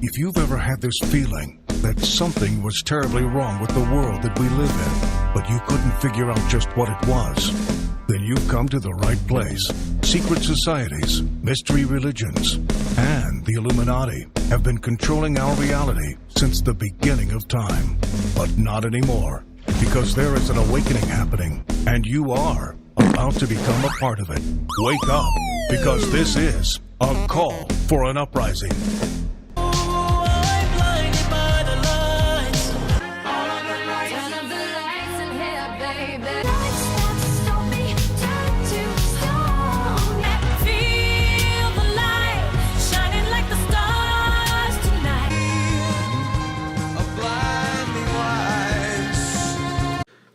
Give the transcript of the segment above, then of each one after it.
If you've ever had this feeling that something was terribly wrong with the world that we live in, but you couldn't figure out just what it was, then you've come to the right place. Secret societies, mystery religions, and the Illuminati have been controlling our reality since the beginning of time. But not anymore, because there is an awakening happening, and you are about to become a part of it. Wake up, because this is a call for an uprising.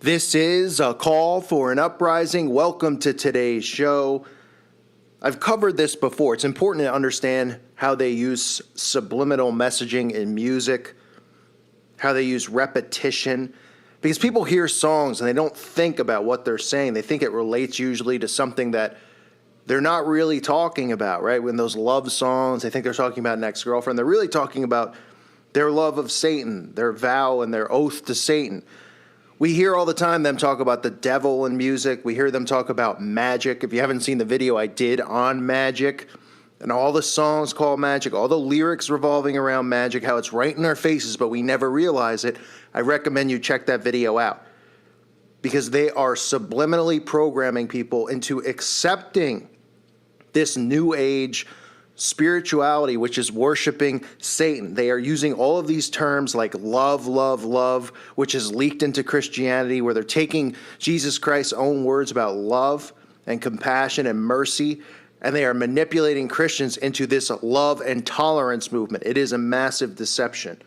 This is a call for an uprising. Welcome to today's show. I've covered this before. It's important to understand how they use subliminal messaging in music, how they use repetition, because people hear songs and they don't think about what they're saying. They think it relates usually to something that they're not really talking about, right? When those love songs, they think they're talking about an ex-girlfriend. They're really talking about their love of Satan, their vow and their oath to Satan. We hear all the time them talk about the devil in music. We hear them talk about magic. If you haven't seen the video I did on magic, and all the songs called magic, all the lyrics revolving around magic, how it's right in our faces, but we never realize it, I recommend you check that video out. Because they are subliminally programming people into accepting this new age spirituality, which is worshiping Satan. They are using all of these terms like love, love, love, which is leaked into Christianity, where they're taking Jesus Christ's own words about love and compassion and mercy, and they are manipulating Christians into this love and tolerance movement. It is a massive deception.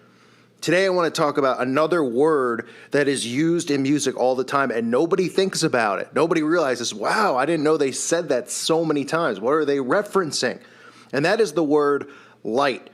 Today I want to talk about another word that is used in music all the time, and nobody thinks about it. Nobody realizes, wow, I didn't know they said that so many times. What are they referencing? And that is the word light.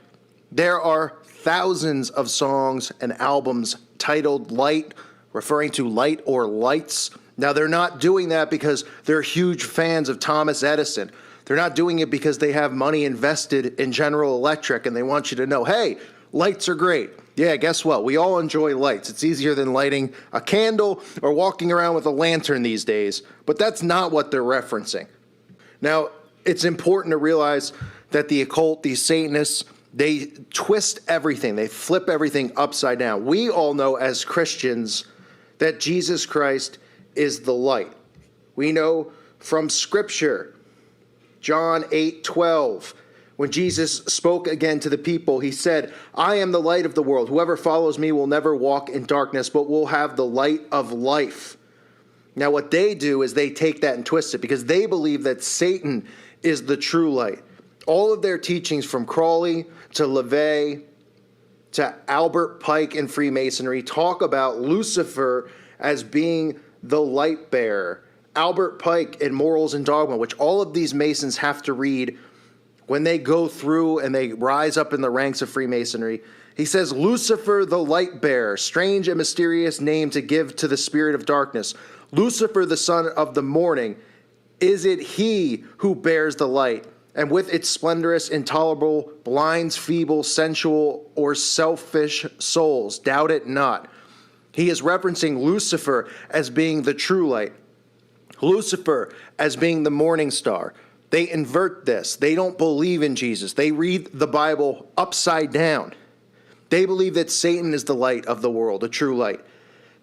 There are thousands of songs and albums titled Light, referring to light or lights. Now, they're not doing that because they're huge fans of Thomas Edison. They're not doing it because they have money invested in General Electric and they want you to know, hey, lights are great. Yeah, guess what? We all enjoy lights. It's easier than lighting a candle or walking around with a lantern these days. But that's not what they're referencing. Now, it's important to realize that the occult, these Satanists, they twist everything. They flip everything upside down. We all know as Christians that Jesus Christ is the light. We know from Scripture, John 8:12, when Jesus spoke again to the people, he said, I am the light of the world. Whoever follows me will never walk in darkness, but will have the light of life. Now, what they do is they take that and twist it because they believe that Satan is the true light. All of their teachings from Crowley to LaVey to Albert Pike in Freemasonry talk about Lucifer as being the light bearer. Albert Pike in Morals and Dogma, which all of these Masons have to read when they go through and they rise up in the ranks of Freemasonry. He says, Lucifer the light bearer, strange and mysterious name to give to the spirit of darkness. Lucifer the son of the morning, is it he who bears the light? And with its splendorous, intolerable, blinds, feeble, sensual, or selfish souls. Doubt it not. He is referencing Lucifer as being the true light. Lucifer as being the morning star. They invert this. They don't believe in Jesus. They read the Bible upside down. They believe that Satan is the light of the world, a true light.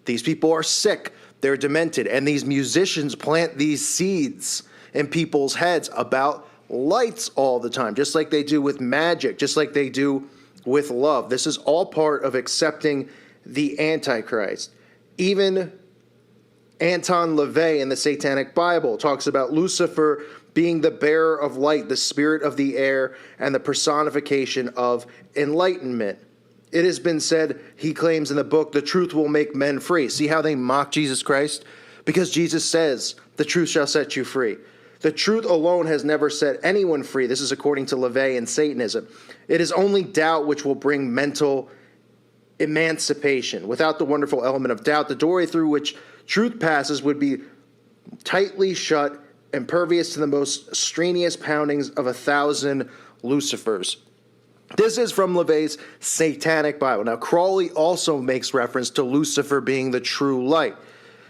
These people are sick. They're demented. And these musicians plant these seeds in people's heads about lights all the time, just like they do with magic, just like they do with love. This is all part of accepting the Antichrist. Even Anton LaVey in the Satanic Bible talks about Lucifer being the bearer of light, the spirit of the air, and the personification of enlightenment. It has been said, he claims in the book, the truth will make men free. See how they mock Jesus Christ? Because Jesus says, the truth shall set you free. The truth alone has never set anyone free. This is according to LaVey and Satanism. It is only doubt which will bring mental emancipation. Without the wonderful element of doubt, the doorway through which truth passes would be tightly shut, impervious to the most strenuous poundings of 1,000 Lucifers. This is from LaVey's Satanic Bible. Now, Crawley also makes reference to Lucifer being the true light.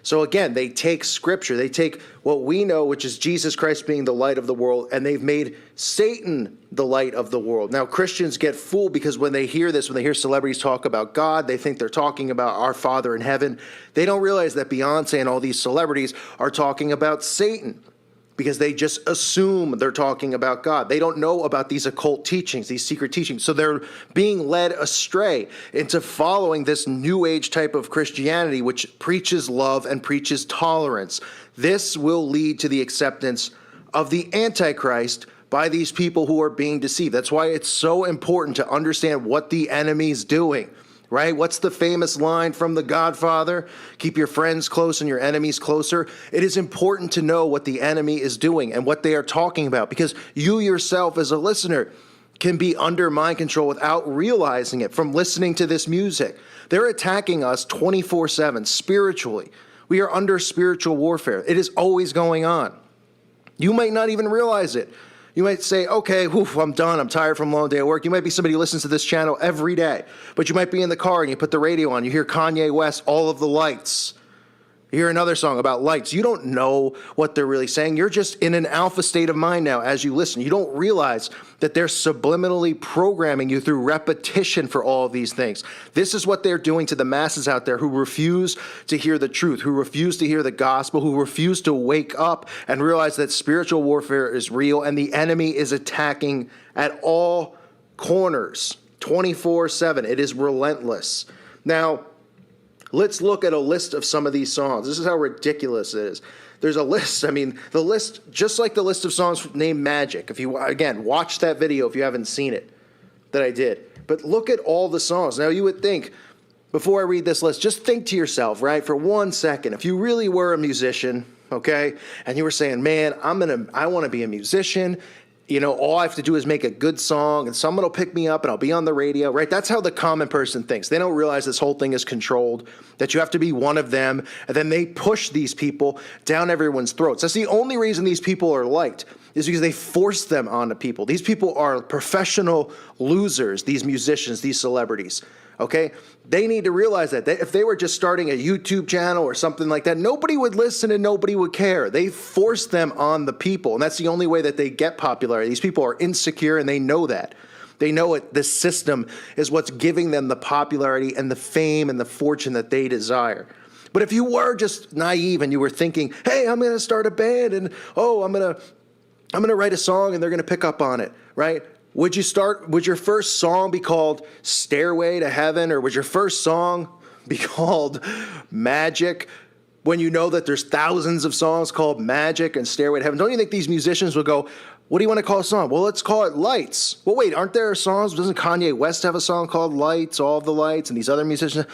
So again, they take scripture, they take what we know, which is Jesus Christ being the light of the world, and they've made Satan the light of the world. Now, Christians get fooled because when they hear this, when they hear celebrities talk about God, they think they're talking about our Father in heaven. They don't realize that Beyonce and all these celebrities are talking about Satan, because they just assume they're talking about God. They don't know about these occult teachings, these secret teachings. So they're being led astray into following this new age type of Christianity, which preaches love and preaches tolerance. This will lead to the acceptance of the Antichrist by these people who are being deceived. That's why it's so important to understand what the enemy's doing. Right? What's the famous line from The Godfather? Keep your friends close and your enemies closer. It is important to know what the enemy is doing and what they are talking about, because you yourself as a listener can be under mind control without realizing it from listening to this music. They're attacking us 24/7 spiritually. We are under spiritual warfare. It is always going on. You might not even realize it. You might say, okay, I'm done. I'm tired from a long day at work. You might be somebody who listens to this channel every day, but you might be in the car and you put the radio on. You hear Kanye West, All of the Lights. You hear another song about lights. You don't know what they're really saying. You're just in an alpha state of mind now as you listen. You don't realize that they're subliminally programming you through repetition for all of these things. This is what they're doing to the masses out there who refuse to hear the truth, who refuse to hear the gospel, who refuse to wake up and realize that spiritual warfare is real and the enemy is attacking at all corners, 24/7. It is relentless. Now, let's look at a list of some of these songs. This is how ridiculous it is. There's a list. I mean, the list, just like the list of songs named Magic. If you, again, watch that video if you haven't seen it that I did. But look at all the songs. Now, you would think, before I read this list, just think to yourself, right, for 1 second, if you really were a musician, okay, and you were saying, man, I want to be a musician. You know, all I have to do is make a good song and someone will pick me up and I'll be on the radio, right? That's how the common person thinks. They don't realize this whole thing is controlled, that you have to be one of them. And then they push these people down everyone's throats. That's the only reason these people are liked, is because they force them onto people. These people are professional losers, these musicians, these celebrities. Okay, they need to realize that if they were just starting a YouTube channel or something like that, nobody would listen and nobody would care. They force them on the people, and that's the only way that they get popularity. These people are insecure, and they know that. They know it. This system is what's giving them the popularity and the fame and the fortune that they desire. But if you were just naive and you were thinking, hey, I'm going to start a band and, I'm going to write a song and they're going to pick up on it, right? Would your first song be called Stairway to Heaven, or would your first song be called Magic, when you know that there's thousands of songs called Magic and Stairway to Heaven? Don't you think these musicians would go, what do you want to call a song? Well, let's call it Lights. Well, wait, aren't there songs? Doesn't Kanye West have a song called Lights, All of the Lights, and these other musicians?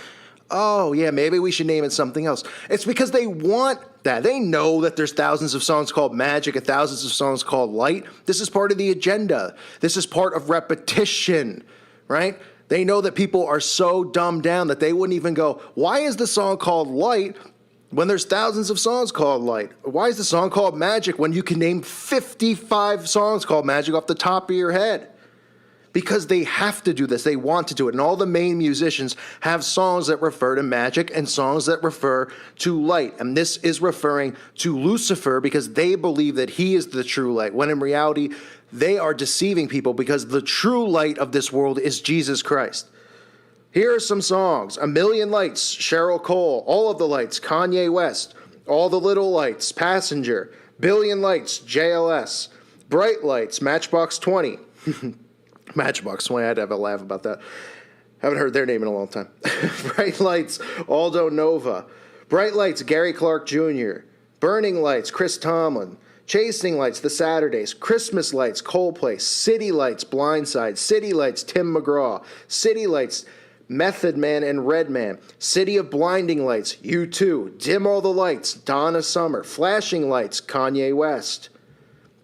Oh, yeah, maybe we should name it something else. It's because they want that. They know that there's thousands of songs called Magic and thousands of songs called Light. This is part of the agenda. This is part of repetition, right? They know that people are so dumbed down that they wouldn't even go, why is the song called Light when there's thousands of songs called Light? Why is the song called Magic when you can name 55 songs called Magic off the top of your head? Because they have to do this. They want to do it. And all the main musicians have songs that refer to magic and songs that refer to light. And this is referring to Lucifer because they believe that he is the true light, when in reality, they are deceiving people because the true light of this world is Jesus Christ. Here are some songs. A Million Lights, Cheryl Cole. All of the Lights, Kanye West. All the Little Lights, Passenger. Billion Lights, JLS. Bright Lights, Matchbox 20. Matchbox 20, I had to have a laugh about that. Haven't heard their name in a long time. Bright Lights, Aldo Nova. Bright Lights, Gary Clark Jr. Burning Lights, Chris Tomlin. Chasing Lights, The Saturdays. Christmas Lights, Coldplay. City Lights, Blindside. City Lights, Tim McGraw. City Lights, Method Man and Redman. City of Blinding Lights, U2. Dim All the Lights, Donna Summer. Flashing Lights, Kanye West.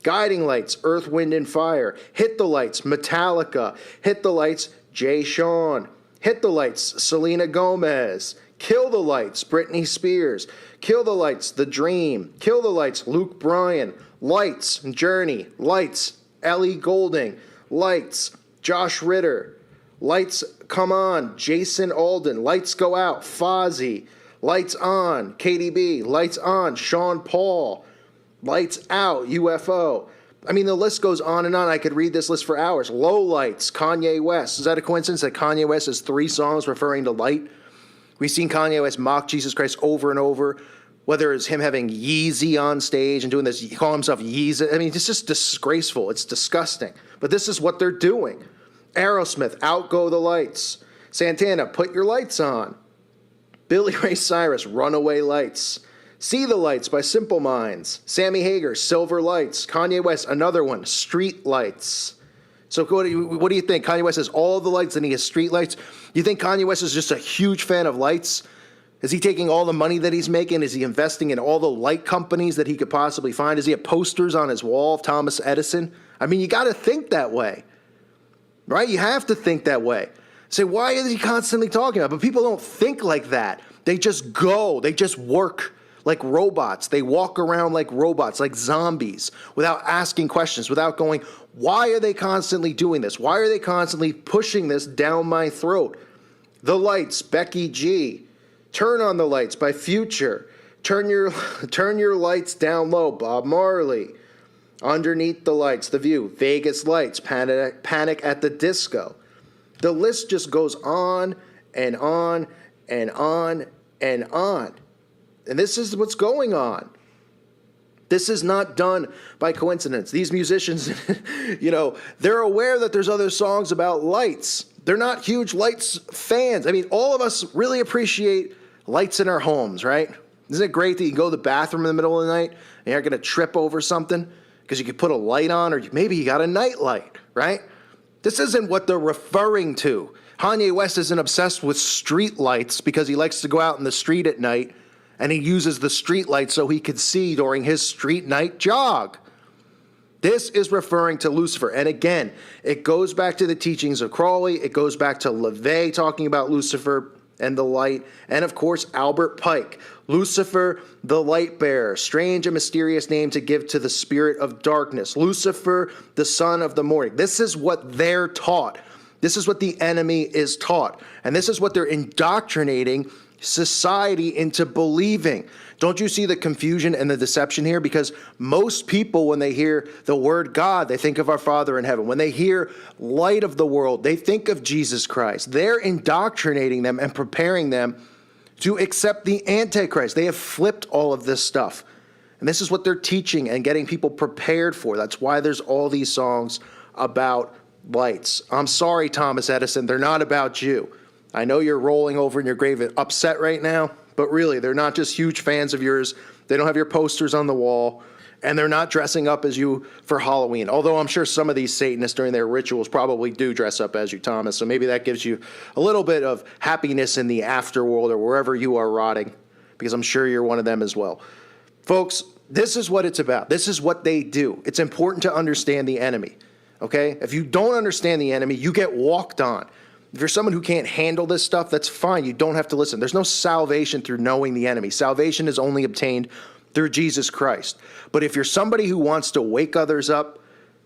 Guiding Lights, Earth, Wind, and Fire. Hit the Lights, Metallica. Hit the Lights, Jay Sean. Hit the Lights, Selena Gomez. Kill the Lights, Britney Spears. Kill the Lights, The Dream. Kill the Lights, Luke Bryan. Lights, Journey. Lights, Ellie Goulding. Lights, Josh Ritter, Lights Come On, Jason Alden, Lights Go Out, Fozzy, Lights On, KDB, Lights On, Sean Paul, Lights Out, UFO. I mean, the list goes on and on. I could read this list for hours. Low Lights, Kanye West. Is that a coincidence that Kanye West has 3 songs referring to light? We've seen Kanye West mock Jesus Christ over and over, whether it's him having Yeezy on stage and doing this, he calling himself Yeezy. I mean, it's just disgraceful. It's disgusting. But this is what they're doing. Aerosmith, Out Go the Lights. Santana, Put Your Lights On. Billy Ray Cyrus, Runaway Lights. See the Lights by Simple Minds. Sammy Hagar, Silver Lights. Kanye West, another one, Street Lights. So what do you think? Kanye West has all the lights and he has street lights. You think Kanye West is just a huge fan of lights? Is he taking all the money that he's making? Is he investing in all the light companies that he could possibly find? Is he have posters on his wall of Thomas Edison? I mean, you got to think that way, right? You have to think that way. Say, why is he constantly talking about it? But people don't think like that. They just go. They just work like robots. They walk around like robots, like zombies, without asking questions, without going, why are they constantly doing this? Why are they constantly pushing this down my throat? The Lights, Becky G. Turn on the Lights by Future. Turn your lights down low, Bob Marley. Underneath the Lights, The View. Vegas Lights, Panic at the Disco. The list just goes on and on and on and on. And this is what's going on. This is not done by coincidence. These musicians, they're aware that there's other songs about lights. They're not huge lights fans. I mean, all of us really appreciate lights in our homes, right? Isn't it great that you can go to the bathroom in the middle of the night and you're not going to trip over something because you could put a light on, or maybe you got a night light, right? This isn't what they're referring to. Kanye West isn't obsessed with street lights because he likes to go out in the street at night and he uses the street lights so he could see during his street night jog. This is referring to Lucifer. And again, it goes back to the teachings of Crowley. It goes back to LaVey talking about Lucifer and the light. And of course, Albert Pike. Lucifer, the light bearer. Strange and mysterious name to give to the spirit of darkness. Lucifer, the son of the morning. This is what they're taught. This is what the enemy is taught. And this is what they're indoctrinating society into believing. Don't you see the confusion and the deception here? Because most people, when they hear the word God, they think of our Father in heaven. When they hear light of the world, they think of Jesus Christ. They're indoctrinating them and preparing them to accept the Antichrist. They have flipped all of this stuff. And this is what they're teaching and getting people prepared for. That's why there's all these songs about lights. I'm sorry, Thomas Edison, they're not about you. I know you're rolling over in your grave upset right now, but really, they're not just huge fans of yours. They don't have your posters on the wall, and they're not dressing up as you for Halloween. Although I'm sure some of these Satanists during their rituals probably do dress up as you, Thomas. So maybe that gives you a little bit of happiness in the afterworld or wherever you are rotting, because I'm sure you're one of them as well. Folks, this is what it's about. This is what they do. It's important to understand the enemy, okay? If you don't understand the enemy, you get walked on. If you're someone who can't handle this stuff, that's fine. You don't have to listen. There's no salvation through knowing the enemy. Salvation is only obtained through Jesus Christ. But if you're somebody who wants to wake others up,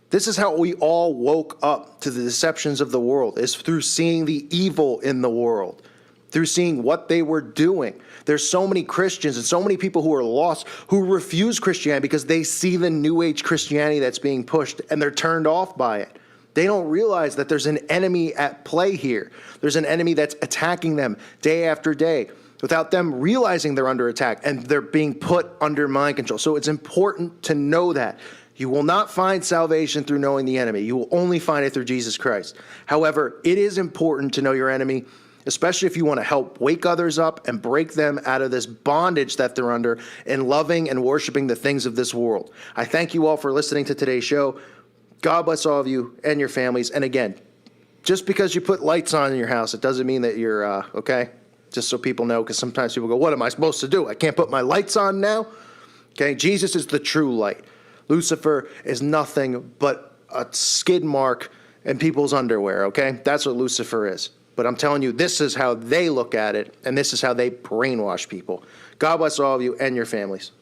this is how we all woke up to the deceptions of the world, is through seeing the evil in the world, through seeing what they were doing. There's so many Christians and so many people who are lost who refuse Christianity because they see the New Age Christianity that's being pushed and they're turned off by it. They don't realize that there's an enemy at play here. There's an enemy that's attacking them day after day without them realizing they're under attack and they're being put under mind control. So it's important to know that. You will not find salvation through knowing the enemy. You will only find it through Jesus Christ. However, it is important to know your enemy, especially if you want to help wake others up and break them out of this bondage that they're under in loving and worshiping the things of this world. I thank you all for listening to today's show. God bless all of you and your families. And again, just because you put lights on in your house, it doesn't mean that you're okay. Just so people know, because sometimes people go, what am I supposed to do? I can't put my lights on now? Okay, Jesus is the true light. Lucifer is nothing but a skid mark in people's underwear, okay? That's what Lucifer is. But I'm telling you, this is how they look at it, and this is how they brainwash people. God bless all of you and your families.